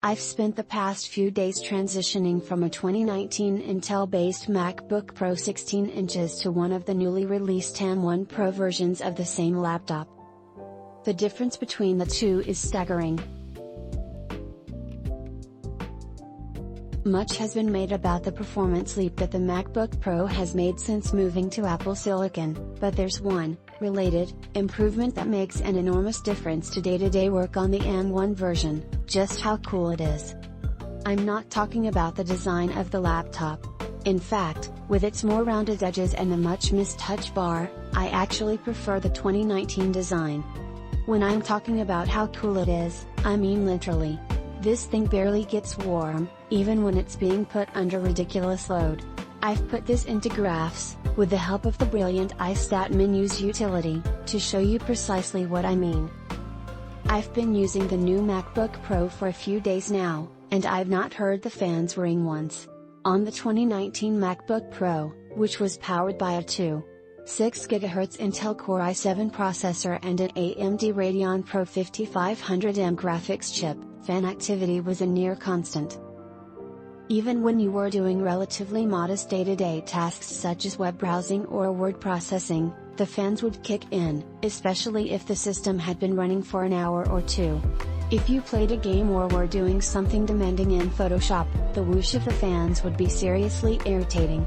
I've spent the past few days transitioning from a 2019 Intel-based MacBook Pro 16 inches to one of the newly released M1 Pro versions of the same laptop. The difference between the two is staggering. Much has been made about the performance leap that the MacBook Pro has made since moving to Apple Silicon, but there's one, related, improvement that makes an enormous difference to day-to-day work on the M1 version: just how cool it is. I'm not talking about the design of the laptop. In fact, with its more rounded edges and the much missed touch bar, I actually prefer the 2019 design. When I'm talking about how cool it is, I mean literally. This thing barely gets warm, even when it's being put under ridiculous load. I've put this into graphs, with the help of the brilliant iStat menus utility, to show you precisely what I mean. I've been using the new MacBook Pro for a few days now, and I've not heard the fans whirring once. On the 2019 MacBook Pro, which was powered by a 2.6 GHz Intel Core i7 processor and an AMD Radeon Pro 5500M graphics chip, fan activity was a near constant. Even when you were doing relatively modest day-to-day tasks such as web browsing or word processing, the fans would kick in, especially if the system had been running for an hour or two. If you played a game or were doing something demanding in Photoshop, the whoosh of the fans would be seriously irritating.